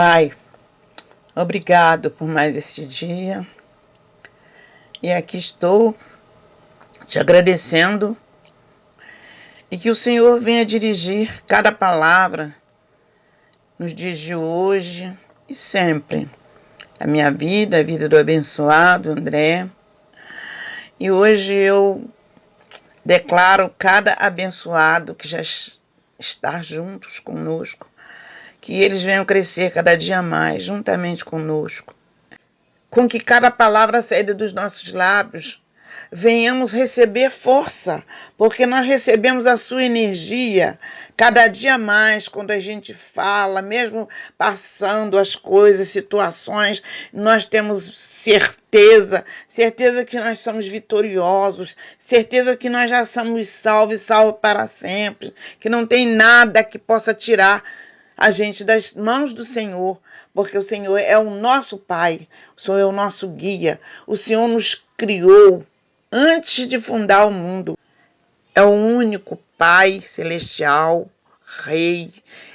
Pai, obrigado por mais este dia. E aqui estou te agradecendo e que o Senhor venha dirigir cada palavra nos dias de hoje e sempre. A minha vida, a vida do abençoado André. E hoje eu declaro cada abençoado que já está juntos conosco, que eles venham crescer cada dia mais, juntamente conosco. Com que cada palavra saída dos nossos lábios venhamos receber força, porque nós recebemos a sua energia cada dia mais quando a gente fala, mesmo passando as coisas, situações, nós temos certeza que nós somos vitoriosos, certeza que nós já somos salvos para sempre, que não tem nada que possa tirar a gente das mãos do Senhor, porque o Senhor é o nosso Pai, o Senhor é o nosso guia, o Senhor nos criou antes de fundar o mundo. É o único Pai celestial, Rei,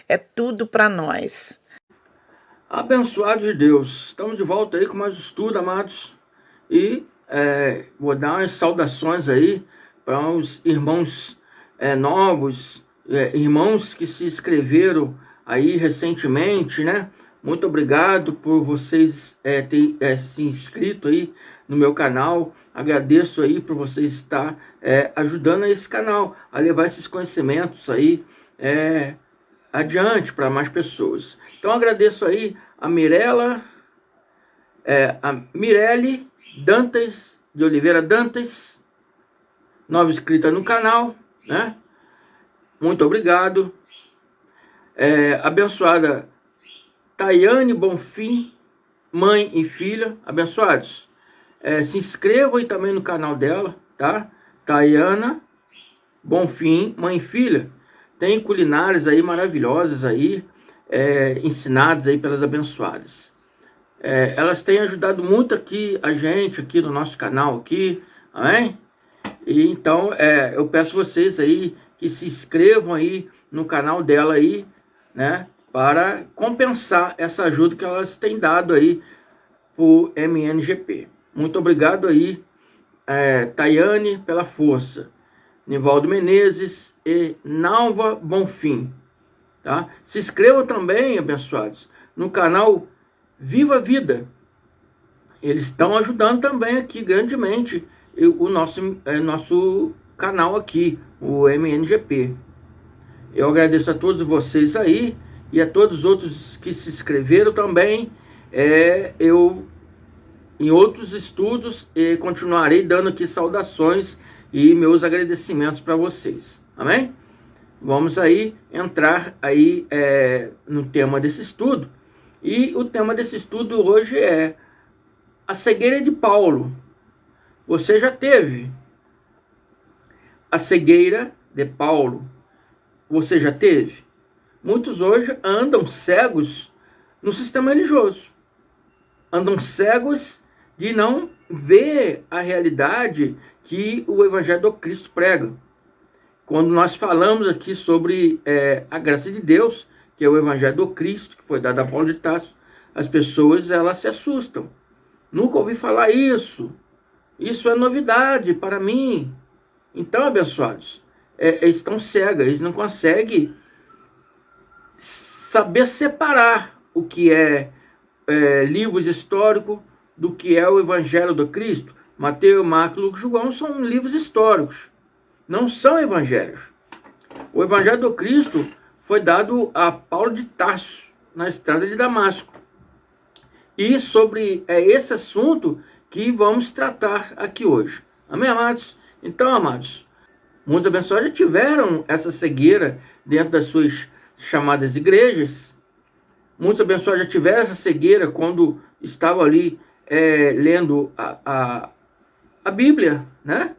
é tudo para nós. Abençoados de Deus, estamos de volta aí com mais estudo, amados, e vou dar umas saudações aí para os irmãos novos, irmãos que se inscreveram aí recentemente, né? Muito obrigado por vocês terem se inscrito aí no meu canal. Agradeço aí por vocês estar ajudando esse canal a levar esses conhecimentos aí adiante para mais pessoas. Então agradeço aí a Mirelle Dantas de Oliveira Dantas, nova inscrita no canal, né? Muito obrigado. Abençoada Tayane Bonfim, mãe e filha, abençoados. Se inscrevam aí também no canal dela, tá? Tayana Bonfim, mãe e filha. Tem culinárias aí maravilhosas aí, ensinadas aí pelas abençoadas. Elas têm ajudado muito aqui a gente, aqui no nosso canal aqui, amém? E então eu peço vocês aí que se inscrevam aí no canal dela aí, né? Para compensar essa ajuda que elas têm dado aí por MNGP. Muito obrigado aí, Tayane, pela força. Nivaldo Menezes e Nalva Bonfim, tá? Se inscrevam também, abençoados, no canal Viva a Vida. Eles estão ajudando também aqui grandemente o nosso canal aqui, o MNGP. Eu agradeço a todos vocês aí e a todos os outros que se inscreveram também. Eu, em outros estudos, continuarei dando aqui saudações e meus agradecimentos para vocês, amém? Vamos aí entrar aí no tema desse estudo, e o tema desse estudo hoje é a cegueira de Paulo. Você já teve a cegueira de Paulo? Você já teve? Muitos hoje andam cegos no sistema religioso, andam cegos de não ver a realidade que o Evangelho do Cristo prega. Quando nós falamos aqui sobre a graça de Deus, que é o Evangelho do Cristo, que foi dado a Paulo de Tarso, as pessoas elas se assustam. Nunca ouvi falar isso. Isso é novidade para mim. Então, abençoados, eles estão cegos, eles não conseguem saber separar o que é livros históricos do que é o Evangelho do Cristo. Mateus, Marcos, Lucas e João são livros históricos, não são evangelhos. O Evangelho do Cristo foi dado a Paulo de Tarso, na estrada de Damasco. E sobre esse assunto que vamos tratar aqui hoje. Amém, amados? Então, amados, muitos abençoados já tiveram essa cegueira dentro das suas chamadas igrejas. Muitos abençoados já tiveram essa cegueira quando estavam ali lendo a Bíblia, né?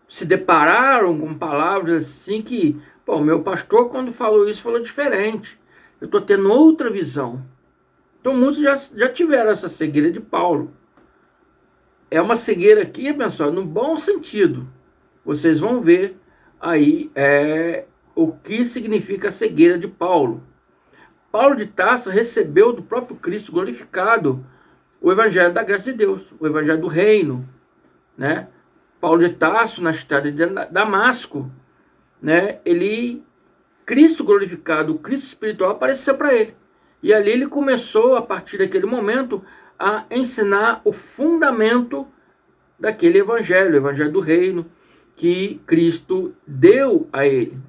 Se depararam com palavras assim que, o meu pastor quando falou isso falou diferente. Eu estou tendo outra visão. Então muitos já tiveram essa cegueira de Paulo. É uma cegueira aqui, abençoado, no bom sentido. Vocês vão ver aí o que significa a cegueira de Paulo. Paulo de Tarso recebeu do próprio Cristo glorificado o evangelho da graça de Deus, o evangelho do reino, né? Paulo de Tarso, na estrada de Damasco, né? Cristo glorificado, o Cristo espiritual apareceu para ele. E ali ele começou, a partir daquele momento, a ensinar o fundamento daquele evangelho, o evangelho do reino, que Cristo deu a ele,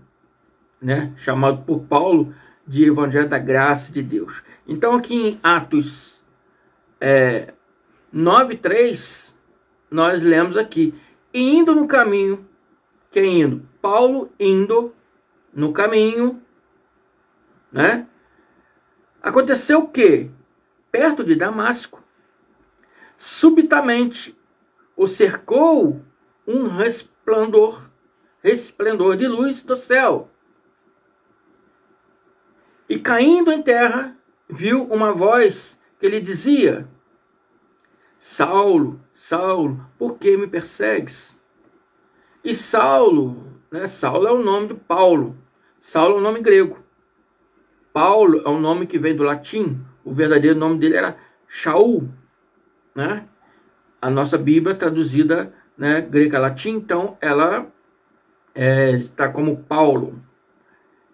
né? Chamado por Paulo de evangelho da graça de Deus. Então aqui em Atos 9:3, nós lemos aqui, indo no caminho, Paulo indo no caminho, né? Aconteceu o quê? Perto de Damasco, subitamente o cercou um resplendor de luz do céu. E caindo em terra, viu uma voz que lhe dizia: Saulo, Saulo, por que me persegues? E Saulo, né? Saulo é o nome de Paulo. Saulo é o nome grego. Paulo é um nome que vem do latim. O verdadeiro nome dele era Shaul, né? A nossa Bíblia traduzida, né, grega-latim, então ela está como Paulo.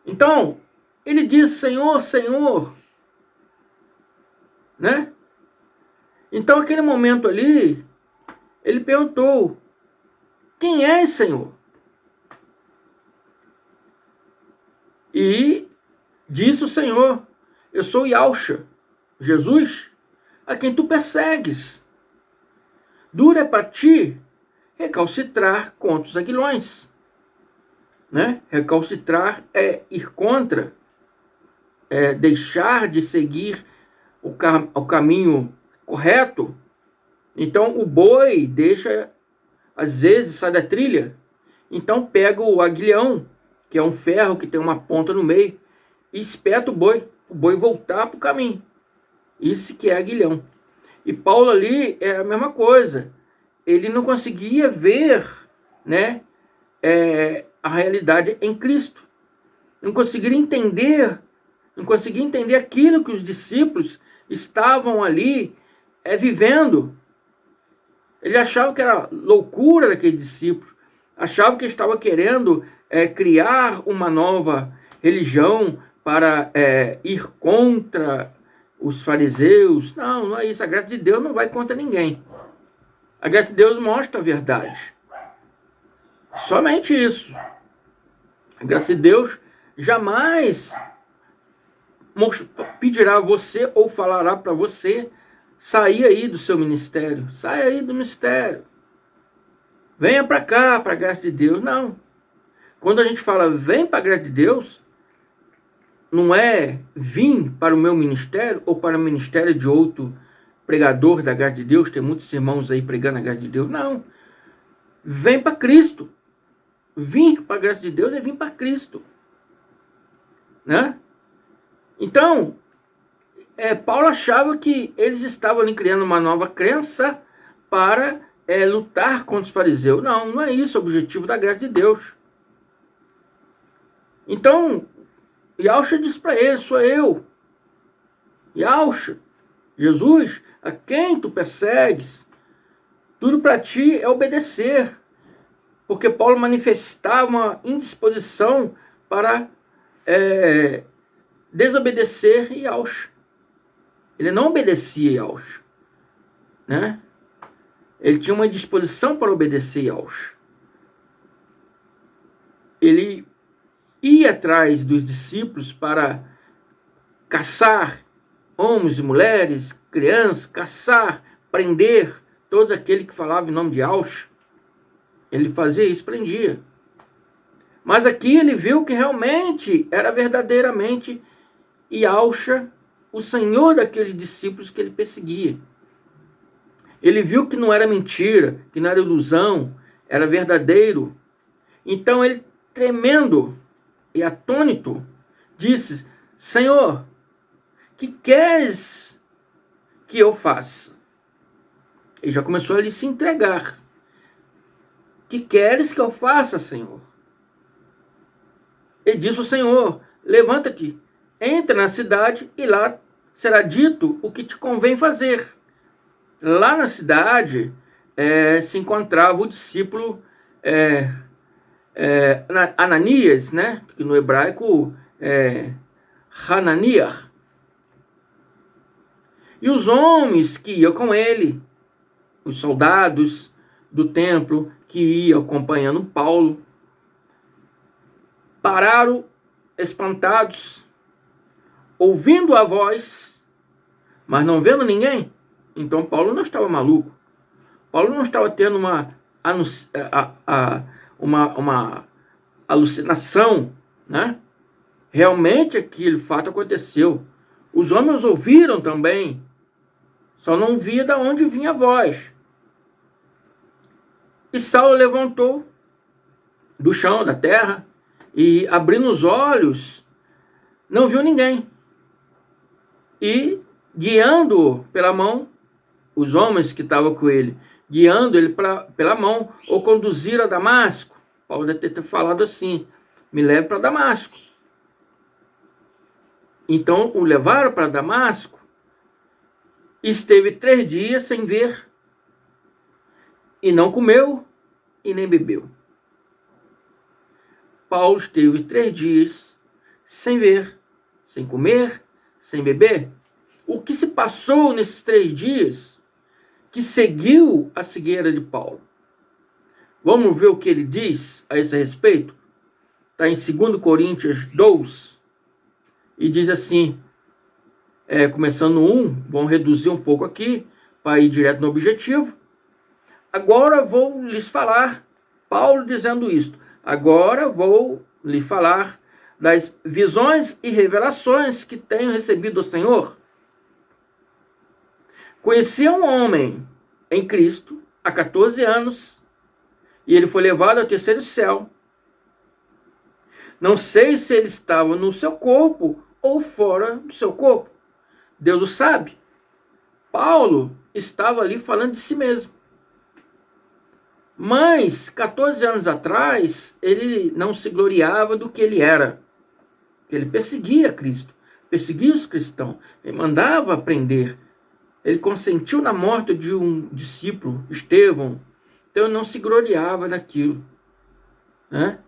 Então, ele diz: Senhor, Senhor, né? Então, aquele momento ali, ele perguntou: quem és, Senhor? E disse o Senhor: eu sou Yahshua, Jesus, a quem tu persegues. Duro é para ti recalcitrar contra os aguilhões, né? Recalcitrar é ir contra, é deixar de seguir o caminho correto. Então o boi deixa, às vezes sai da trilha, então pega o aguilhão, que é um ferro que tem uma ponta no meio, e espeta o boi voltar para o caminho. Isso que é aguilhão. E Paulo ali é a mesma coisa. Ele não conseguia ver, né, a realidade em Cristo. Não conseguia entender aquilo que os discípulos estavam ali vivendo. Ele achava que era loucura daqueles discípulos. Achava que estava querendo criar uma nova religião para ir contra os fariseus. Não, não é isso. A graça de Deus não vai contra ninguém. A graça de Deus mostra a verdade. Somente isso. A graça de Deus jamais pedirá a você ou falará para você sair aí do seu ministério. Saia aí do ministério. Venha para cá, para a graça de Deus. Não. Quando a gente fala vem para a graça de Deus, não é vir para o meu ministério ou para o ministério de outro pregador da graça de Deus. Tem muitos irmãos aí pregando a graça de Deus. Não. Vem para Cristo. Vir para a graça de Deus é vir para Cristo. Né? Então, Paulo achava que eles estavam ali criando uma nova crença para lutar contra os fariseus. Não, não é isso o objetivo da graça de Deus. Então, Yahshua disse para ele: sou eu, Yahshua, Jesus, a quem tu persegues. Tudo para ti é obedecer. Porque Paulo manifestava uma indisposição para desobedecer Yahshua. Ele não obedecia Yahshua, né? Ele tinha uma disposição para obedecer Yahshua. Ele ia atrás dos discípulos para caçar homens e mulheres, crianças, caçar, prender todos aqueles que falavam em nome de Yahshua. Ele fazia isso, prendia. Mas aqui ele viu que realmente era verdadeiramente Yahshua, o Senhor daqueles discípulos que ele perseguia. Ele viu que não era mentira, que não era ilusão, era verdadeiro. Então ele, tremendo e atônito, disse: Senhor, que queres que eu faça? Ele já começou ali a se entregar. Que queres que eu faça, Senhor? E disse o Senhor: levanta-te, entra na cidade e lá será dito o que te convém fazer. Lá na cidade se encontrava o discípulo Ananias, né? Que no hebraico é Hananiah. E os homens que iam com ele, os soldados do templo que iam acompanhando Paulo, pararam espantados, ouvindo a voz, mas não vendo ninguém. Então Paulo não estava maluco. Paulo não estava tendo uma alucinação, né? Realmente aquele fato aconteceu. Os homens ouviram também, só não via de onde vinha a voz. E Saulo levantou do chão, da terra, e abrindo os olhos, não viu ninguém. E guiando pela mão, os homens que estavam com ele, guiando ele pela mão, o conduziram a Damasco. Paulo deve ter falado assim: me leve para Damasco. Então o levaram para Damasco. Esteve 3 dias sem ver, e não comeu e nem bebeu. Paulo esteve 3 dias sem ver, sem comer, sem beber. O que se passou nesses 3 dias que seguiu a cegueira de Paulo? Vamos ver o que ele diz a esse respeito? Está em 2 Coríntios 2, e diz assim, começando no 1, vamos reduzir um pouco aqui, para ir direto no objetivo. Agora vou lhes falar, Paulo dizendo isto, agora vou lhe falar das visões e revelações que tenho recebido do Senhor. Conheci um homem em Cristo há 14 anos, e ele foi levado ao 3º céu. Não sei se ele estava no seu corpo ou fora do seu corpo. Deus o sabe. Paulo estava ali falando de si mesmo. Mas, 14 anos atrás, ele não se gloriava do que ele era. Ele perseguia Cristo, perseguia os cristãos, ele mandava prender. Ele consentiu na morte de um discípulo, Estevão. Então, ele não se gloriava daquilo, né?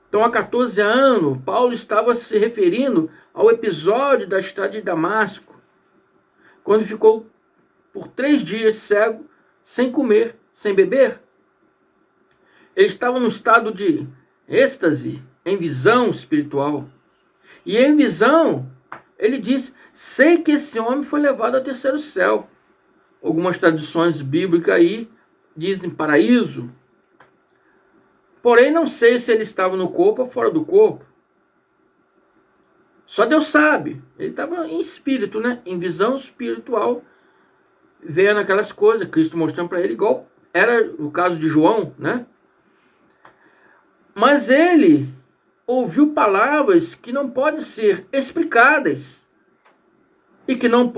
Então, há 14 anos, Paulo estava se referindo ao episódio da estrada de Damasco, quando ficou por 3 dias cego, sem comer, sem beber. Ele estava num estado de êxtase, em visão espiritual. E em visão, ele disse, sei que esse homem foi levado ao 3º céu. Algumas traduções bíblicas aí dizem paraíso. Porém, não sei se ele estava no corpo ou fora do corpo. Só Deus sabe. Ele estava em espírito, né? Em visão espiritual, vendo aquelas coisas, Cristo mostrando para ele, igual era o caso de João, né? Mas ele ouviu palavras que não podem ser explicadas e que não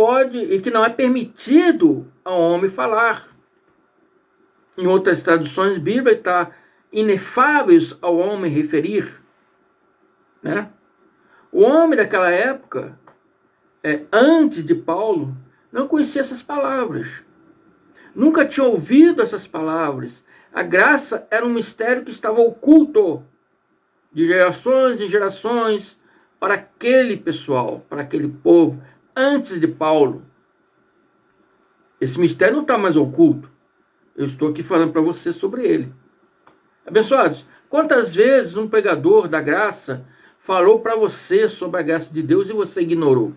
é permitido ao homem falar. Em outras traduções bíblicas está inefáveis ao homem referir, né? O homem daquela época, antes de Paulo, não conhecia essas palavras. Nunca tinha ouvido essas palavras. A graça era um mistério que estava oculto de gerações em gerações para aquele pessoal, para aquele povo, antes de Paulo. Esse mistério não está mais oculto. Eu estou aqui falando para você sobre ele. Abençoados, quantas vezes um pregador da graça falou para você sobre a graça de Deus e você ignorou?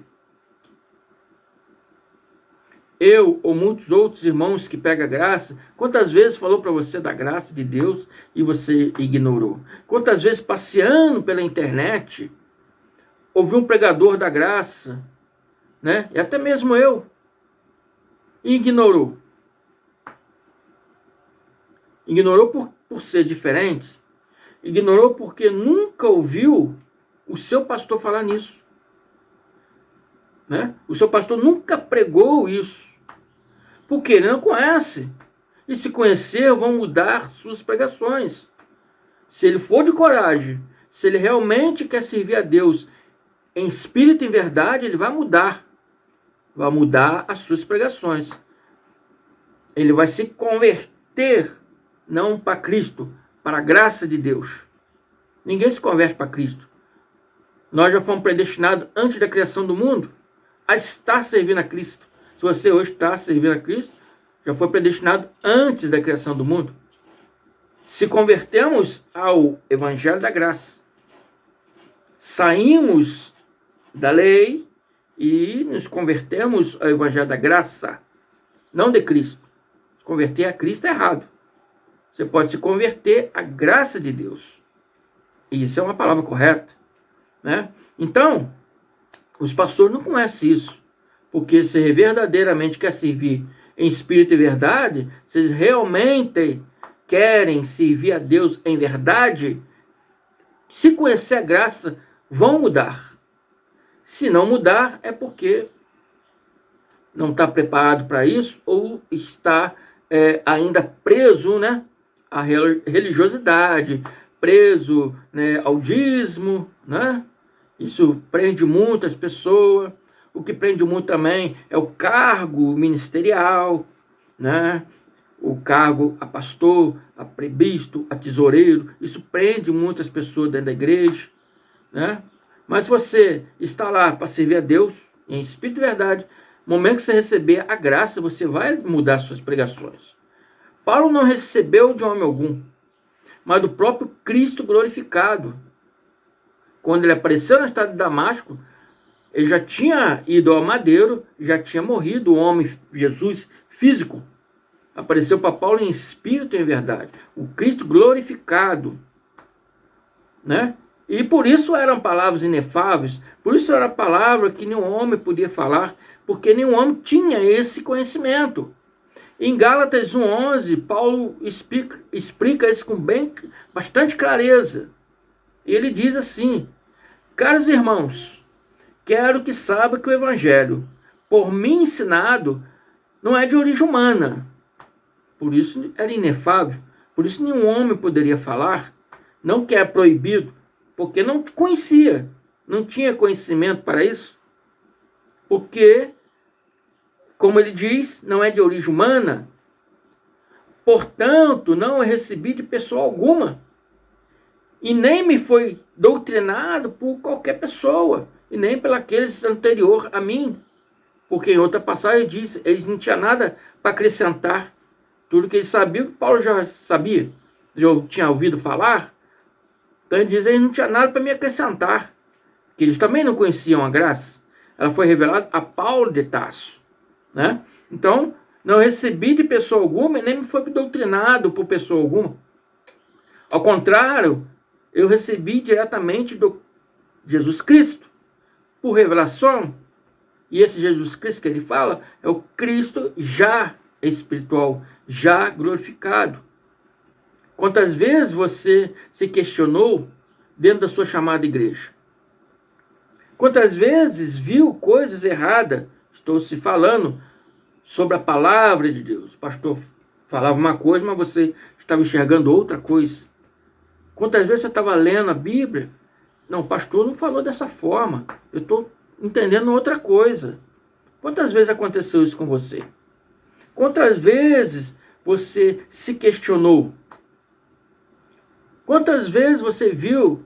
Eu ou muitos outros irmãos que pegam a graça, quantas vezes falou para você da graça de Deus e você ignorou? Quantas vezes passeando pela internet, ouvi um pregador da graça, né? E até mesmo eu, e ignorou. Ignorou por ser diferente, ignorou porque nunca ouviu o seu pastor falar nisso, né? O seu pastor nunca pregou isso, porque ele não conhece. E se conhecer, vão mudar suas pregações. Se ele for de coragem, se ele realmente quer servir a Deus em espírito e em verdade, ele vai mudar as suas pregações. Ele vai se converter, não para Cristo, para a graça de Deus. Ninguém se converte para Cristo. Nós já fomos predestinados antes da criação do mundo a estar servindo a Cristo. Se você hoje está servindo a Cristo, já foi predestinado antes da criação do mundo. Se convertemos ao Evangelho da Graça, saímos da lei e nos convertemos ao Evangelho da Graça, não de Cristo. Se converter a Cristo é errado. Você pode se converter à graça de Deus. E isso é uma palavra correta, né? Então, os pastores não conhecem isso. Porque se verdadeiramente quer servir em espírito e verdade, se eles realmente querem servir a Deus em verdade, se conhecer a graça, vão mudar. Se não mudar, é porque não está preparado para isso ou está ainda preso, né, à religiosidade, preso, né, ao dízimo, né? Isso prende muitas pessoas. O que prende muito também é o cargo ministerial, né? O cargo a pastor, a prebísto, a tesoureiro. Isso prende muitas pessoas dentro da igreja, né? Mas se você está lá para servir a Deus, em espírito e verdade, no momento que você receber a graça, você vai mudar suas pregações. Paulo não recebeu de homem algum, mas do próprio Cristo glorificado. Quando ele apareceu na estrada de Damasco, ele já tinha ido ao madeiro, já tinha morrido, o homem Jesus físico. Apareceu para Paulo em espírito e em verdade. O Cristo glorificado, né? E por isso eram palavras inefáveis, por isso era palavra que nenhum homem podia falar, porque nenhum homem tinha esse conhecimento. Em Gálatas 1:11, Paulo explica isso com bastante clareza. E ele diz assim: caros irmãos, quero que saiba que o evangelho, por mim ensinado, não é de origem humana. Por isso era inefável. Por isso nenhum homem poderia falar. Não que é proibido, porque não conhecia. Não tinha conhecimento para isso. Porque, como ele diz, não é de origem humana. Portanto, não recebi de pessoa alguma. E nem me foi doutrinado por qualquer pessoa. E nem pelaqueles anterior a mim. Porque em outra passagem diz, eles não tinham nada para acrescentar. Tudo que eles sabiam, que Paulo já sabia, já tinha ouvido falar. Então ele diz, eles não tinham nada para me acrescentar. Que eles também não conheciam a graça. Ela foi revelada a Paulo de Tarso, né? Então, não recebi de pessoa alguma e nem me foi doutrinado por pessoa alguma. Ao contrário, eu recebi diretamente do Jesus Cristo, por revelação. E esse Jesus Cristo que ele fala é o Cristo já espiritual, já glorificado. Quantas vezes você se questionou dentro da sua chamada igreja? Quantas vezes viu coisas erradas? Estou se falando sobre a palavra de Deus. O pastor falava uma coisa, mas você estava enxergando outra coisa. Quantas vezes você estava lendo a Bíblia? Não, o pastor não falou dessa forma. Eu estou entendendo outra coisa. Quantas vezes aconteceu isso com você? Quantas vezes você se questionou? Quantas vezes você viu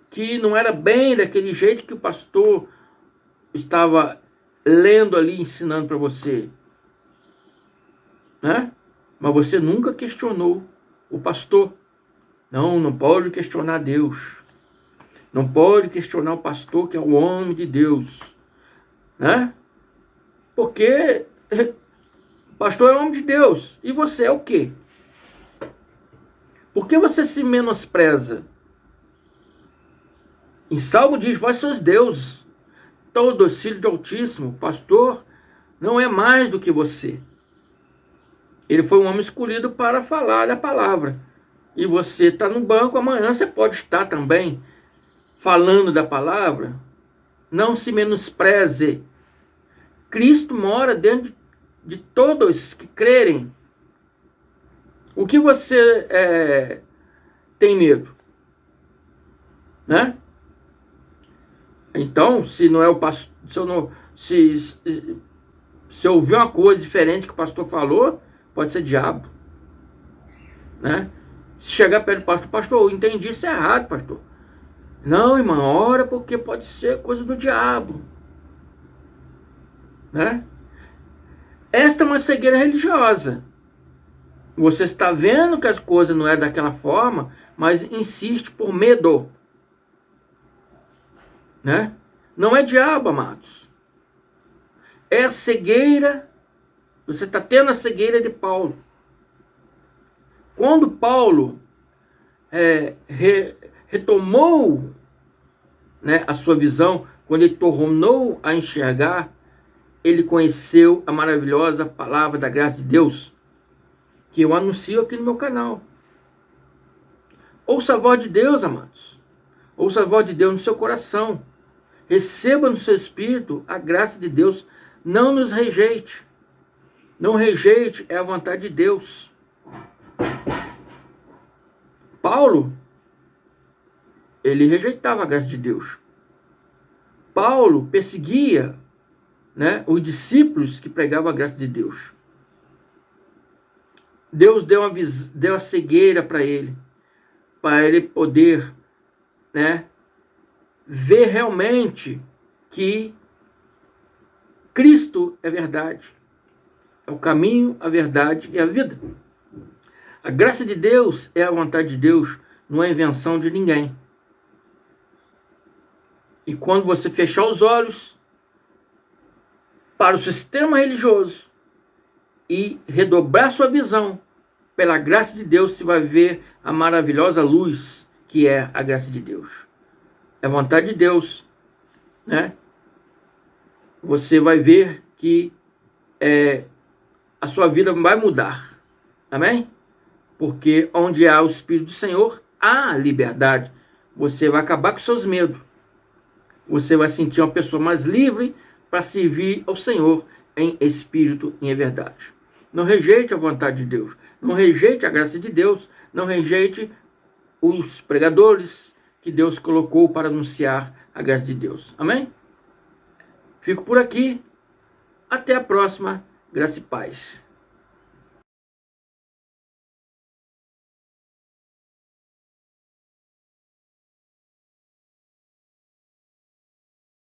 que não era bem daquele jeito que o pastor estava lendo ali, ensinando para você? Né? Mas você nunca questionou o pastor. Não pode questionar Deus. Não pode questionar o pastor, que é o homem de Deus. Né? Porque o pastor é o homem de Deus. E você é o quê? Por que você se menospreza? Em Salmo diz, vós sois deuses, todos filhos de Altíssimo. O pastor não é mais do que você. Ele foi um homem escolhido para falar da palavra. E você está no banco, amanhã você pode estar também falando da palavra. Não se menospreze. Cristo mora dentro de todos que crerem. O que você tem medo? Né? Então, se não é o pastor, se eu ouvir uma coisa diferente que o pastor falou, pode ser diabo, né? Se chegar perto do pastor, pastor, eu entendi isso errado, pastor. Não, irmão, ora, porque pode ser coisa do diabo, né? Esta é uma cegueira religiosa. Você está vendo que as coisas não é daquela forma, mas insiste por medo, né? Não é diabo, amados. É a cegueira. Você está tendo a cegueira de Paulo. Quando Paulo retomou, né, a sua visão, quando ele tornou a enxergar, ele conheceu a maravilhosa palavra da graça de Deus, que eu anuncio aqui no meu canal. Ouça a voz de Deus, amados. Ouça a voz de Deus no seu coração. Receba no seu espírito a graça de Deus. Não nos rejeite. Não rejeite, é a vontade de Deus. Paulo, ele rejeitava a graça de Deus. Paulo perseguia, né, os discípulos que pregavam a graça de Deus. Deus deu a cegueira para ele poder, né, ver realmente que Cristo é verdade, é o caminho, a verdade e a vida. A graça de Deus é a vontade de Deus, não é invenção de ninguém. E quando você fechar os olhos para o sistema religioso e redobrar sua visão pela graça de Deus, você vai ver a maravilhosa luz que é a graça de Deus. É a vontade de Deus, né? Você vai ver que a sua vida vai mudar. Amém? Porque onde há o Espírito do Senhor, há liberdade. Você vai acabar com seus medos. Você vai sentir uma pessoa mais livre para servir ao Senhor em espírito e em verdade. Não rejeite a vontade de Deus. Não rejeite a graça de Deus. Não rejeite os pregadores que Deus colocou para anunciar a graça de Deus. Amém? Fico por aqui. Até a próxima. Graça e paz.